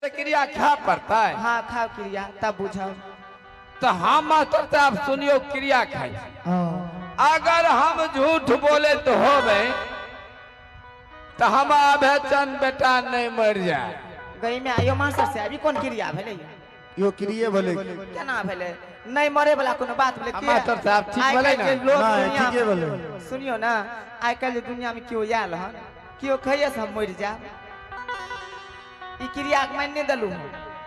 क्रिया खा पड़ता है। हाँ खाओ क्रिया तब बुझाओ। तो हम मास्टर साहब सुनियो क्रिया खाई। अगर हम झूठ बोले तो हो गए तो हम बेचन बेटा नहीं मर जाए। गई में आयो मास्टर से अभी कौन क्रिया भेले यो क्रिया भले केना भेले नहीं मरे वाला कोनो बात भेले के मास्टर साहब ठीक बोले ना लोग ठीक है बोले। सुनियो ना आइ काल्हि दुनिया में क्यों आयल हन क्यों खइए से हम मर जाब ई क्रिया के मान्य दलू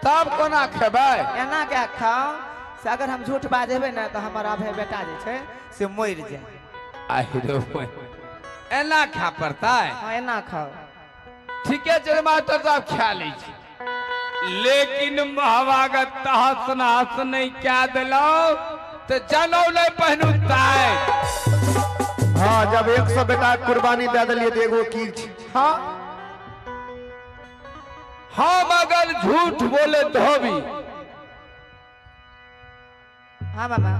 तब कोना खेबै एना के खाओ से अगर हम झूठ बाजेबे ना तो हमारा भाई बेटा जे छे से मर जाए। आहिरो एना खा पड़ता है। हां एना खाओ ठीक है चल मास्टर साहब खा ली लेकिन महावागत तहस नहस नहीं क्या दिलो तो जनौ नहीं पहनुता है। हाँ जब 100 बेटा कुर्बानी दे दिलिए तो एगो की हाँ हम अगर झूठ बोले तो भी हाँ मामा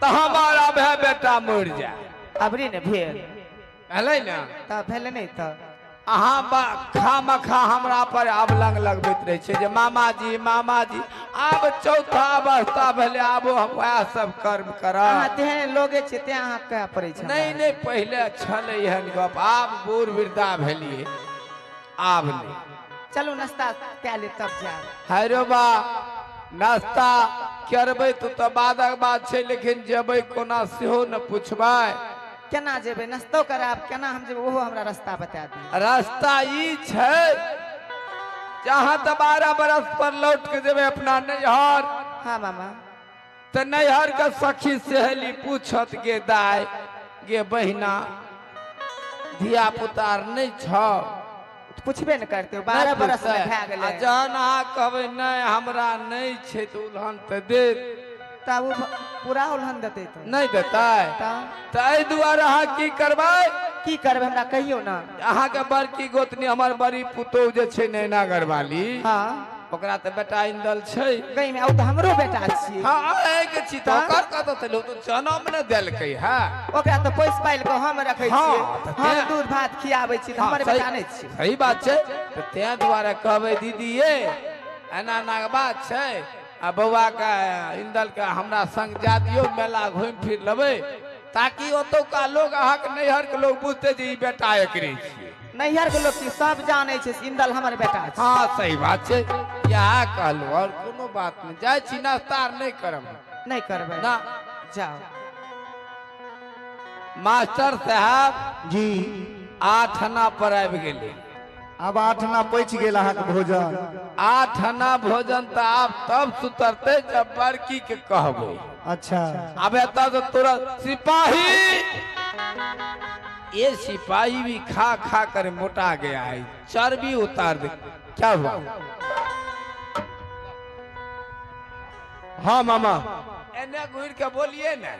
तो हमारा भाई बेटा मर जाए। अबरी ने भेल है ना तब भेले नहीं तब अहाँ खा मखा हमरा पर आब लंग लगबैत रहे छे जे मामा जी आब चौथा अवस्था भेले आब हम वह सब कर्म करब। अहाँ तेहन लोगे छे ते अहाँ कह पड़ै छे नहीं पहले छल एहन गप आब बूढ़ वृद्धा भेलिए आब नहीं। चलू नाश्ता कए ले तब जाब। हैरो बा नाश्ता करबै तो बादक बात छे लेकिन जेबै कोना सेहो न पूछबै केना जेबे नाश्तो कराब केना हम जेबे ओहो हमरा रास्ता बता दी। रास्ता ई छे जहाँ तो 12 बरस पर लौट के जेबे अपना नैहर। हाँ मामा तो नैहर के सखी सहेली पूछत गे दाय गे बहिना धिया पुता नहीं छौ पूछबे न करते हो 12 बरस में भए गेलै जहन अहाँ कहबै नहीं हमरा नहीं छे तो उल्हन तो दे तब वो पूरा उल्हन देते तो नहीं देतै तो एहि दुआरे अहाँ की करबै की करबे हमरा कहियो ना। अहाँ के बड़की गोतनी हमर बड़ी पुतौह जे छे नैना गढ़वाली हाँ ओकरा तो बेटा इंदल छे गई में ओ तो हमरो बेटा छी। हाँ एक छी तो ओकर कत से लो तो जन्म न देलकै है ओकरा तो पोस पाइल को हम रखै छी हाँ, हम दूध भात खियाबै छी तो हमर बेटा नहीं छी। सही बात छे तो ते दुआरे कहबै दीदी ये एना ना के बात छे आ बौआ का इंदल का हमरा संग जा दियो मेला घूम फिर लेबै ताकि ओतो का लोग अहाँ के नैहर के लोग बुझते जे ई बेटा एकरे छी। नैहर के लोग की सब जाने छे इंदल हमर बेटा छी। हाँ सही बात छे क्या कहलू और कोनो बात नहीं जाय छी नाश्ता नहीं करब नहीं करबे ना जाओ। मास्टर साहब जी 8 आना पर आबि गेलै अब 8 आना पच गेल अहाँ के भोजन 8 आना भोजन तो आप तब सुतरते जब बड़की के कहबै। अच्छा अब एता तो तुरंत सिपाही ये सिपाही भी खा खा कर मोटा गया है चर्बी उतार दे क्या हुआ। हाँ मामा एने घूर के बोलिए ना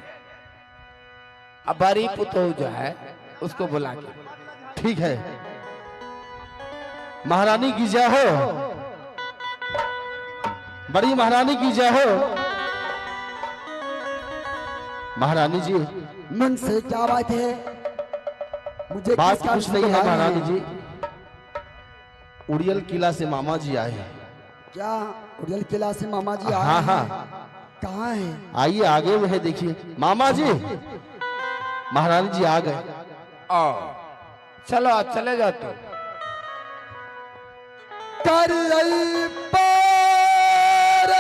अब बड़ी पुतौह जो है उसको बुला के ठीक है महारानी की जय हो बड़ी महारानी की जय हो। महारानी जी मन से क्या बात है मुझे बात किस कुछ काम नहीं से है बुलाया महारानी जी उड़ियल किला से मामा जी आए हैं। क्या उड़ियल किला से मामा जी आए हाँ हैं? हाँ कहाँ है? आइए आगे में है देखिए मामा जी महारानी जी आ गए। आओ चलो आप चले जाओ तो कर पार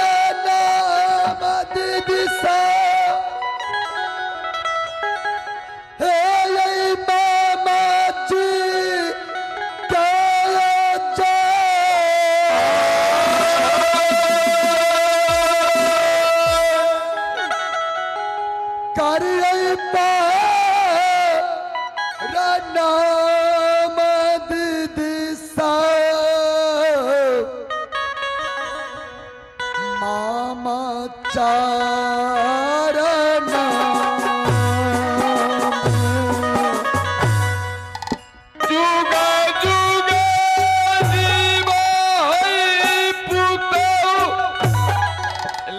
नामद दिशा हे ये मामा जी कर पार नामद दिशा मामा चारण जुगा जुगा जीवा है पुतौह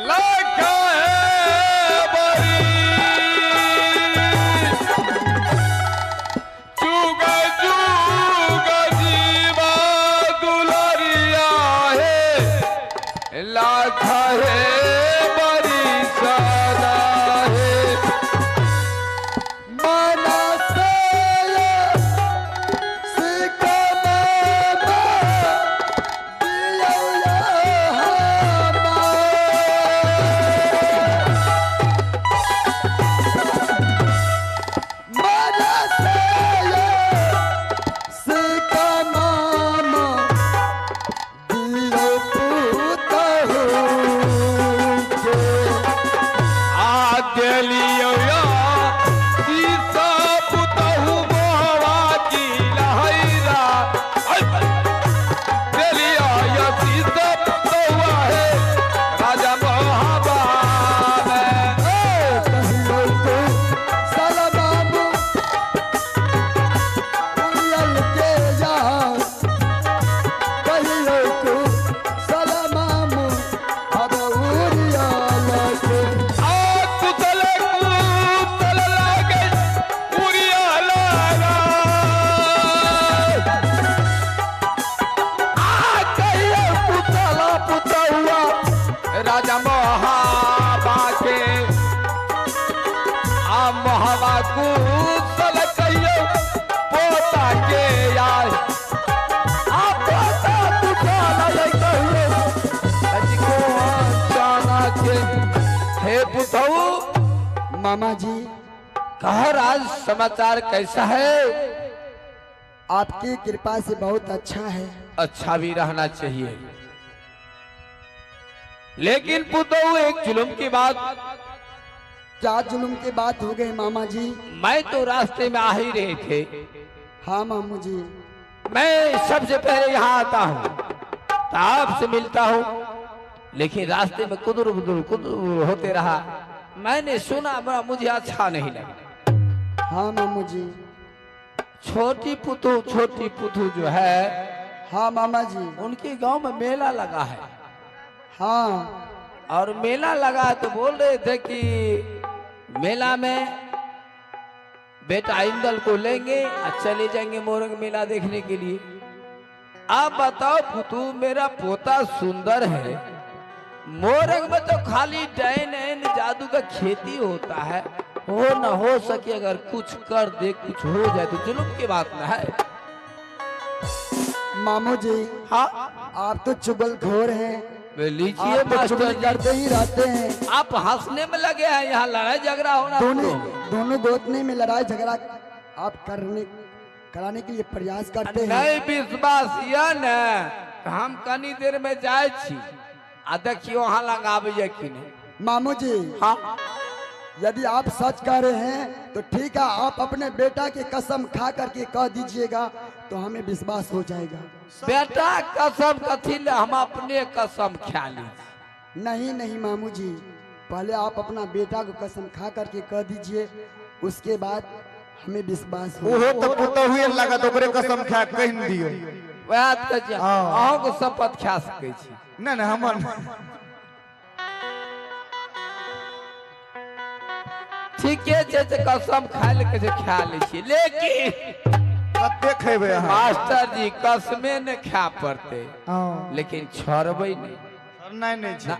लखा है बड़ी जुगा जुगा जीवा दुलरिया है लाखा है बड़ी सारा है माना से सिका मामा दिया माना से सिका मामा दिया पूता हो आदलियो या सीसा पुतहु मोहवा की लहैरा देलिया या सीसा पुतहुआ है राजा मोहबा में कहियो को सलाम उड़ियल के जा कहियो को सलाम अब उड़ियल के आ कुतल लागे उड़िया लागा आ कहियो पुतला पुतहुआ राजा मोहबा के आ मोहबा कुतल कहियो पोता के यार आ पोता पुतला ले कहियो अजको जाना के हे पुतहु मामा जी कह राज समाचार कैसा है आपकी कृपा से बहुत अच्छा है। अच्छा भी रहना चाहिए लेकिन पुतहु एक जुल्म की बात क्या जुल्म की बात हो गई मामा जी? मैं तो रास्ते में आ ही रहे थे हाँ मामू जी। मैं सबसे पहले यहाँ आता हूँ तो आपसे मिलता हूँ लेकिन रास्ते में कुदुर कुदुर होते रहा मैंने सुना बड़ा मुझे अच्छा नहीं लगा। हाँ मामू जी। छोटी पुतू जो है हाँ मामा जी। उनके गांव में मेला लगा है हाँ और मेला लगा तो बोल रहे थे कि मेला में बेटा इंदल को लेंगे और चले जाएंगे मोरंग मेला देखने के लिए। आप बताओ पुतू मेरा पोता सुंदर है मोरंग में तो खाली डैन एन जादू का खेती होता है हो न हो सके अगर कुछ कर दे कुछ हो जाए तो जुल्म की बात न है। मामू जी हाँ आप तो चुगलखोर हैं। लीजिए आप तो मास्टर चुगली जी करते ही रहते हैं। आप हंसने में लगे हैं यहाँ लड़ाई झगड़ा होना दोनों गोतने में लड़ाई झगड़ा आप कराने के लिए प्रयास करते हैं। नहीं विश्वास यह न हम कनी देर में जाए छी आ देखियो वहाँ लगाबे कि नहीं। मामू जी हाँ यदि आप सच कह रहे हैं तो ठीक है आप अपने बेटा की कसम खा करके कह दीजिएगा तो हमें विश्वास हो जाएगा। बेटा कसम कथी ले हम अपने कसम खा ली। नहीं नहीं मामू जी पहले आप अपना बेटा को कसम खा करके कह दीजिए उसके बाद हमें विश्वास हो। ओहो तो पुतो हुए लगा तो ओकरे कसम खा कह दियो। वह कह अहों को शपथ खा सके छी ना ना हमर ठीके छै से कसम खाए ले कैसे खा ले छी लेकिन कते खेबे अहाँ मास्टर जी कसमे न खा पड़ते हां लेकिन छोड़बै नहीं। नहीं नहीं छै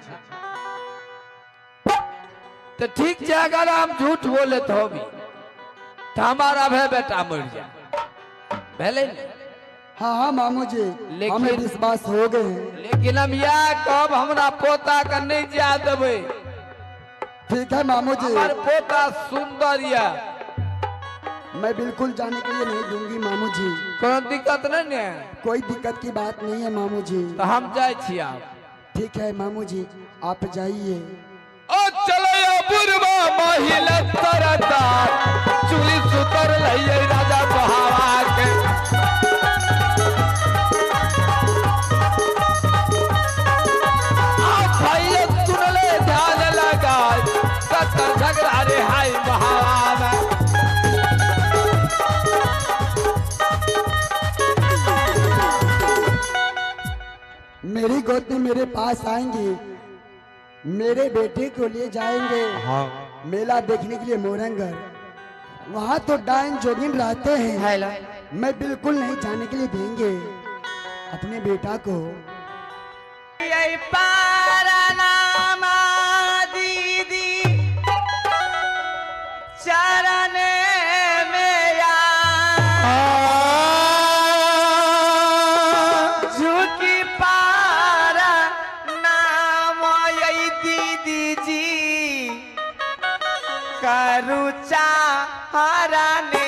तो ठीक है अगर हम झूठ बोले तो भी तो हमारा भय बेटा मर जाए पहले हाँ हाँ मामू जी लेकिन- हमें विश्वास हो गए हैं। लेकिन हम यह कब हमरा पोता का नहीं जा देवे। ठीक है मामू जी हमार पोता सुंदर या मैं बिल्कुल जाने के लिए नहीं दूंगी मामू जी। कोनो दिक्कत नहीं ने कोई दिक्कत की बात नहीं है मामू जी। तो हम जाए छी आप ठीक है मामू जी आप जाइए। ओ चलो या बुरबा महिला तरदार चुली सुतर लइए राजा बहावा के आप भाई सुनले ध्यान लगाए सत्तर झगड़ा रे हाय बहावा में मेरी गोतनी मेरे पास आएंगी मेरे बेटे को ले जाएंगे मेला देखने के लिए मोरंगर। वहाँ तो डाइन जोगिन रहते हैं मैं बिल्कुल नहीं जाने के लिए देंगे अपने बेटा को। यही पार हाराने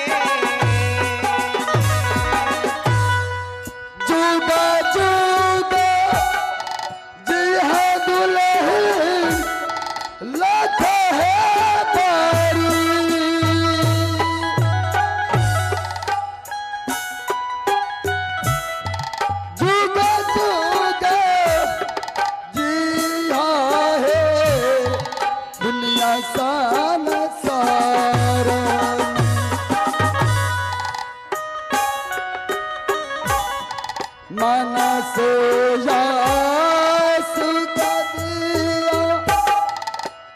जुगा जुगा जी है दुल्हन लाख है बारी जुगा जुगा जी है दुनिया सान सारा माना से यास का दिया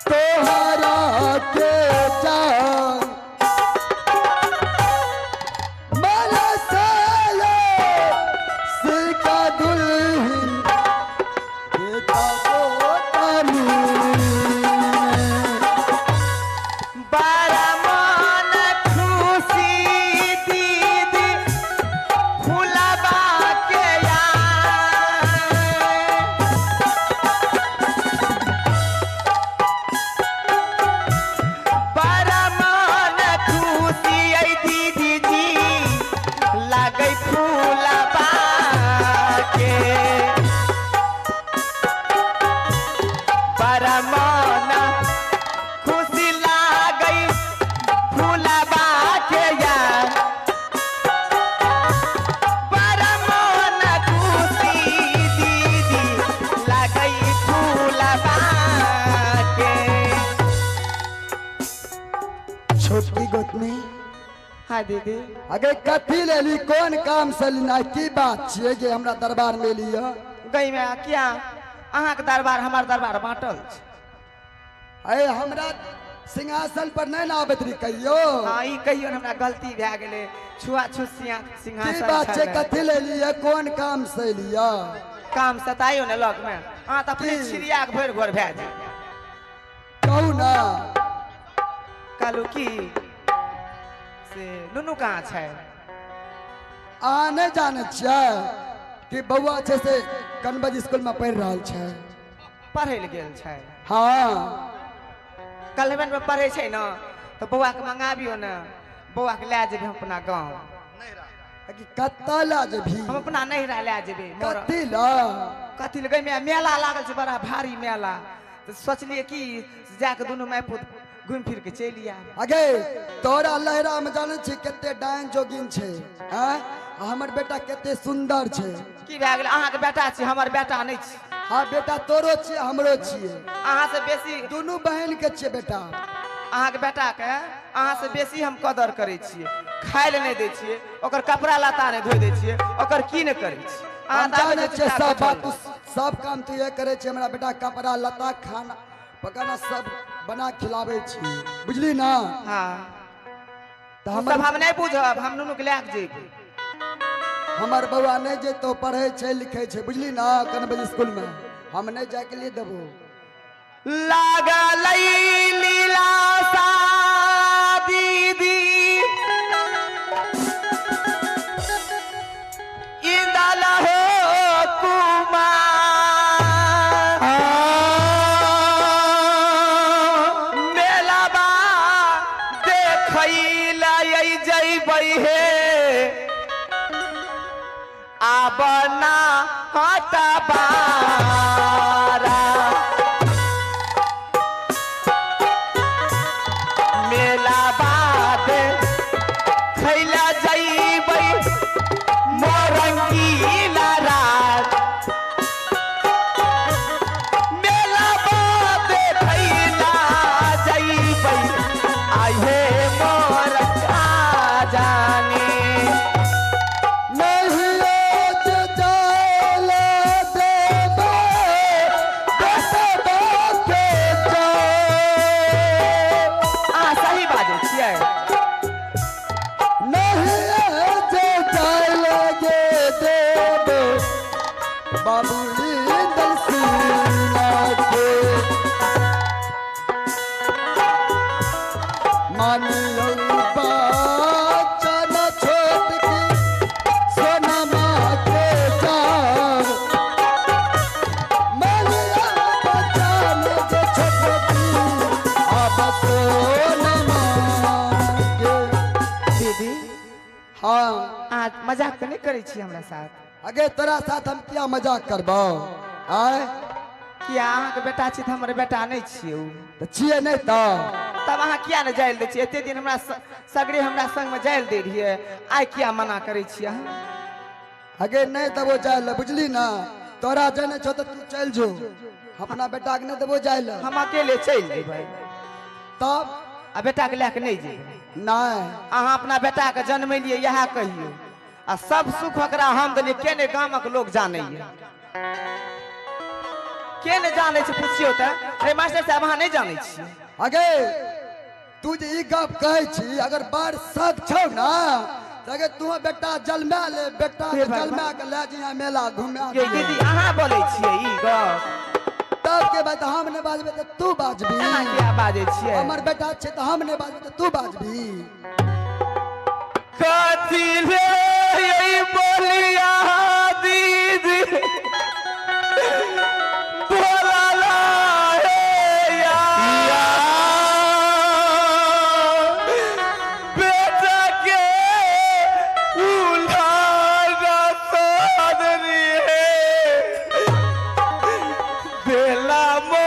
तोहरा के जान माना से यास का दुल्हन बेटा पोतानी बड़ा मन खुशी दीदी फुलबा के बड़ा मन खुशी आई दीदी जी लागै फुलबा के बड़ा मन खुशी लागै फुलबा के यार बड़ा मन खुशी दीदी लागै फुलबा के छोटकी गोतनी हाँ दीदी अगे कथी लेली कोन काम से लेना की बात छियै जे हमरा दरबार में लिया गई में क्या अहाँके दरबार हमर दरबार बाँटल छै अरे हमरा सिंहासन पर नहीं ना आबैत रही कहियो हाँ ई कहियो ने हमरा गलती भए गेलै छुआछूत की सिंहासन बात छै छलै। कथी लेली है कोन काम से लिया काम सताइयो ने लग में अहाँ तऽ अपने की? छिड़िया के भरि घर भए जाय कहू ना कहलू की से नुनू कहाँ छै अहाँ नहीं जाने छियै कि बउआ छै से कनबज स्कूल में पढ़ि रहल छै पढ़ै ले गेल छै हाँ कलवन में पढ़ै छै ने तो बौआ के मंगाबियो ने बौआ के लए जेबै हम अपना गाँव कि कत्ता ला जेभी हम अपना नहिरा लए जेबै मोर कथी ला कथी लगे में मेला लागल छै बड़ा भारी मेला तो सोचलिए कि जाके दुनू माय पुत घूम फिर के चलि आब अगे तोरा लहरा में जाने छी कते डायन जोगिन छै हैं हमर बेटा कते सुंदर छै की भए गेलै अहाँके बेटा छी हमर बेटा नहि छी हाँ बेटा तोरो छियै हमरो छियै अहाँ से बेसी दुनू बहन के छियै बेटा अहाँके बेटा के अहाँ से बेसी हम कदर करै छियै खाय ले नहि दै छियै ओकर कपड़ा लत्ता नहि धोइ दै छियै ओकर की नहि करै छी अहाँ हम तऽ आबै जाने छियै छियै सब चुपचाप बात बैठल। सब काम तू ये करे छियै हमरा बेटा कपड़ा लत्ता खाना पकाना सब बना खिलाबै छी बुझली ना हाँ तो सब हम नहीं बुझब हम नुनू के लए के जेबै हमर बउआ नहीं जेतो पढ़े छै लिखे छै बुझली ना कनबज स्कूल में हम नहीं जाके लिए देबो लागल लीला सा दीदी इंदल हो कुमार मेलाबा देखै लए जइबै हे आब ना हटबारा मेला बाद खैला जइबै मोरंगीला रात मेला बाद खैला जइबै आये मोर जाने नहीं आज जाला मजाक तो नहीं करे छी हमरा साथ? अगे तोरा साथ हम क्या मजाक करबो? आय किया अहाँ के बेटा छी त हमर बेटा नहीं छियै उ? तो छिए नहीं तो तब अहाँ किया न जाइल दै छियै? एते दिन हमरा सगरे हमरा संग में जाइल दे रहिए, आइ किया मना करे छी अहाँ? अगे नहीं देबो जाए ले, बुझली ना? तोरा जाने छो तो तू चल जो, अपना बेटा के नहीं देबो जाए ले। हम अकेले चल जेबै तब आ बेटा के लेके नहीं जेबै? नहीं अहाँ अपना बेटा के जन्मेलिए यह कहियो, आ सब सुख ओकरा हम देलिए। के ने गामक लोग जानैए? के ने जाने छै पूछियो त? रे मास्टर साहब अहाँ नहीं जाने छी? अगे तू जे ई गप कहै छी, अगर बार शक छौ ना तो अगे तू बेटा जलमा ले, बेटा के जलमा के ले जिया मेला घुमा ये दीदी अहाँ बोले छियै ई गप? तब के बाद हम ने बाजबे तो तू बाजबी। अहाँ किया बाजै छियै? हमर बेटा छै तो हम ने बाजबे तो तू बाजबी। कथी ले यही बोलिया दीदी बोला हे यार, बेटा के उल्हा सादरी है बेला मो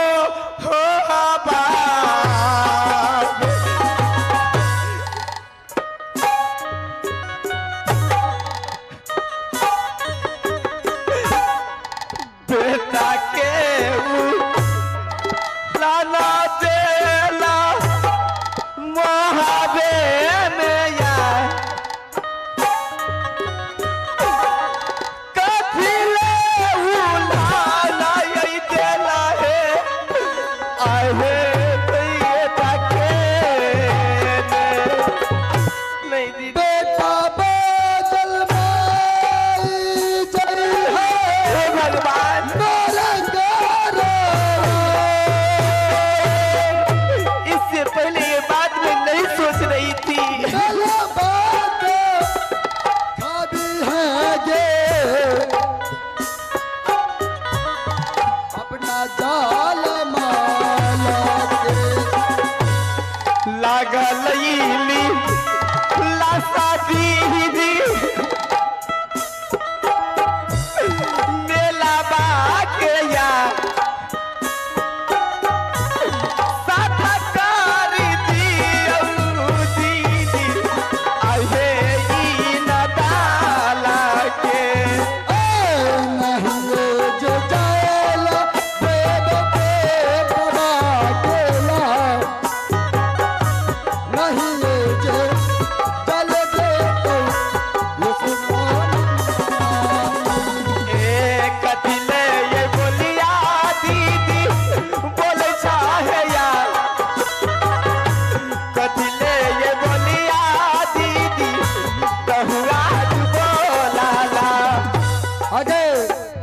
हो बा बेटा के लाला देला महाबे में यार, कथी ले उलाला यही देला है आए बेटा के नहीं दी बेटा बादल में जल है भगवान। इससे पहले ये बात मैं नहीं सोच रही थी। अपना जाल माला के लागल इली लासा दीदी मेला बाके या साथा कर दियो दीदी आए ई नदाला के नहीं जो जाएला देव पे पड़ा केला, नहीं जो चल दे तो ए कथी ले ये बोलिया दीदी बोले चाहे यार, कथी ले ये बोलिया दीदी कहुआ बोलाला। अगे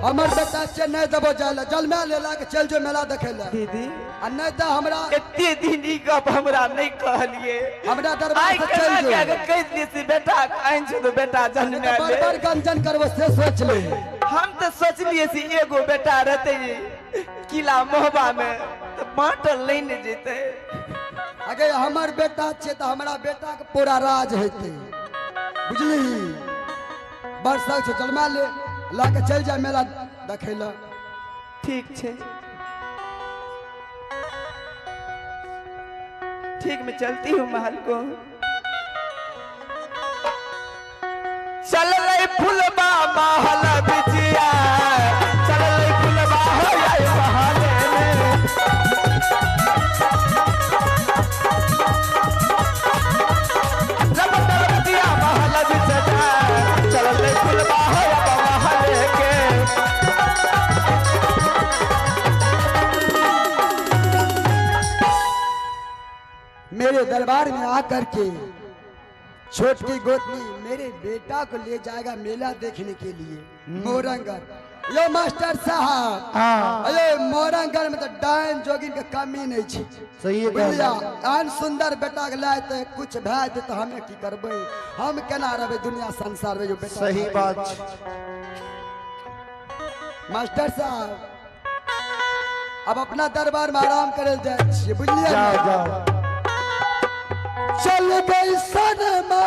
हमर बेटा से नहीं देबो जाएला, जल में लेला के चल जो मेला देखे ला। दीदी आ नहीं तो हमरा एते दिन ई गप हमरा नहीं कहलिए। हमरा दरबार आइ से चल केना जो। के अगर कह दिए से बेटा आइन छै तो बेटा जन्म बार ले। बार गंजन करबो से सोच ले। हम तो सोचलिए से एगो बेटा रहते किला मोहबा में तो बांटल नहीं ने जेते। अगे हमर बेटा छे तो हमरा बेटा के पूरा राज हेते, बुझली? बरसा से जलमा ले ला के चल जा मेला देखे ला। ठीक छे, ठीक मैं चलती हूँ महल को। चल रे फुलबा महल बिचिया, चल रे फुलबा हो जाए महले में। जब बिचिया महल बिचिया, चल रे फुलबा हो जाए महले के। मेरे दरबार में आकर के छोटी गोतनी मेरे बेटा को ले जाएगा मेला देखने के लिए मोरंगर। यो मास्टर साहब, अरे मोरंगर में तो डायन जोगिन के कमी नहीं छे। सही है बुझलिया? आन सुंदर बेटा के लाए तो कुछ भाई दे तो हमें की करबे? हम केना रहबे दुनिया संसार में जो बेटा? सही बात छै। मास्टर साहब अब अपना दरबार में आराम करे जाए छिए, बुझलिए? जाओ जाओ। चल गई सनमा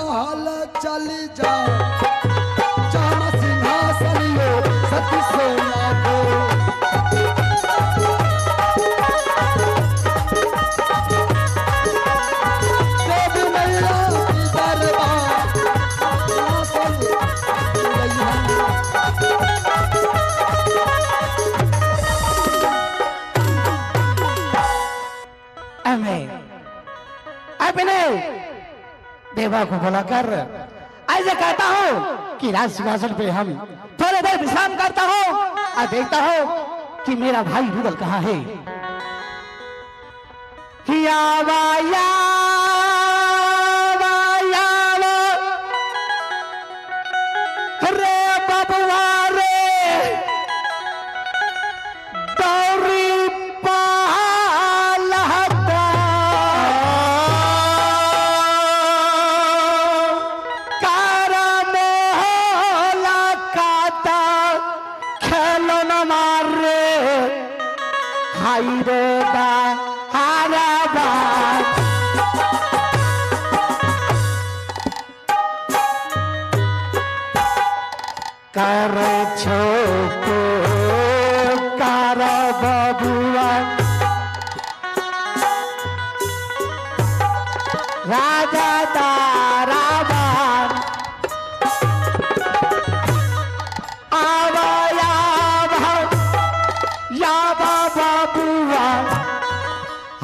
महल चली जाओ जहाँ सिंहासन यो सती सोना को देवी मैया की दरबार सिंहासन अपने देवा को बुलाकर ऐसे कहता हूँ कि राज सिंहासन पे हम थोड़े देर विश्राम करता हूँ और देखता हूँ कि मेरा भाई रुदल कहाँ है। यावा यावा यावा रे बबुआ रे दौरी पालहता कारा मोहला काता खेलन मारे हाई रे दा हारा बात कर छोको कर बबुआ राजा तारा बान आवा यावा बबुआ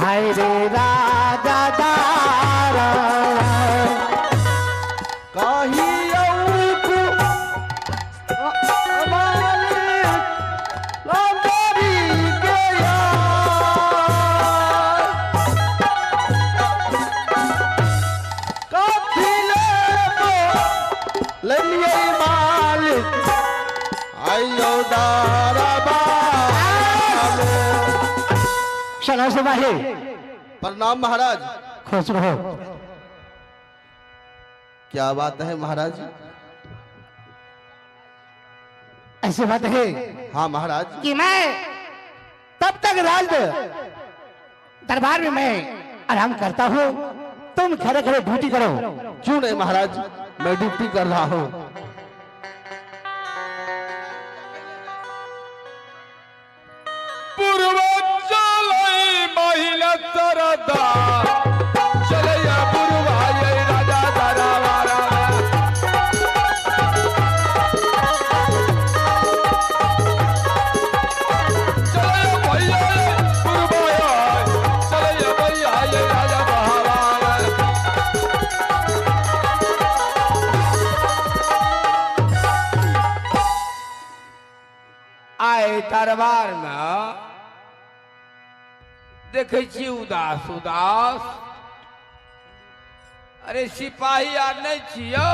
हाय रे राजा तारा चलो से बाहर प्रणाम महाराज। खुश रहो। क्या बात है महाराज? ऐसी बात है हाँ महाराज। कि मैं तब तक राज दरबार में मैं आराम करता हूँ, तुम खड़े खड़े ड्यूटी करो। क्यों नहीं महाराज, मैं ड्यूटी कर रहा हूँ। आए दरबार में देखे छी उदास उदास। अरे सिपाही आर नहीं छियो?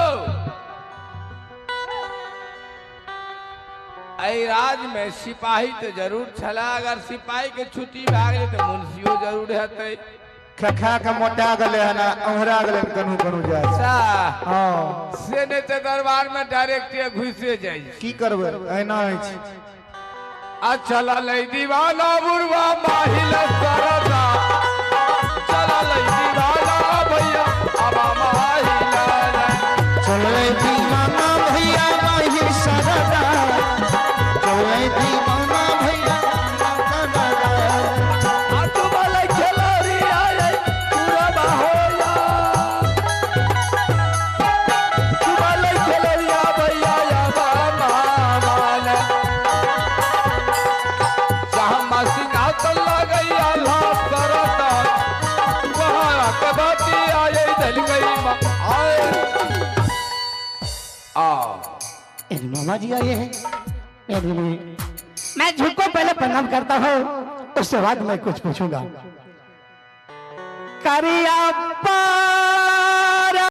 आई राज में सिपाही तो जरूर छला। अगर सिपाही के छुट्टी भाग गई तो मुंशियो जरूर रहते। खखा के मोटा गले है ना, अहरा गले कनु कनु जाए। अच्छा हां से नहीं तो दरबार में डायरेक्ट घुसे जाए। की करबे एना है छी। चला लई दीवाना बुरवा माहिल सरदा, चला लई दीवाना भैया आबा माहिल, चले दीवाना भैया माही सरदा, चले दीवाना भैया तू वाले खिलाड़ी आए पूरा बाहोया, तू वाले खिलाड़िया भैया आबा मामाल, जहाँ मसीना तल्ला गई अल्लाह सरदा, वहाँ के बाती आए दल गई आए। मामा जी आए हैं। मैं झुको पहले प्रणाम करता हूँ, उसके बाद मैं कुछ पूछूंगा। करिया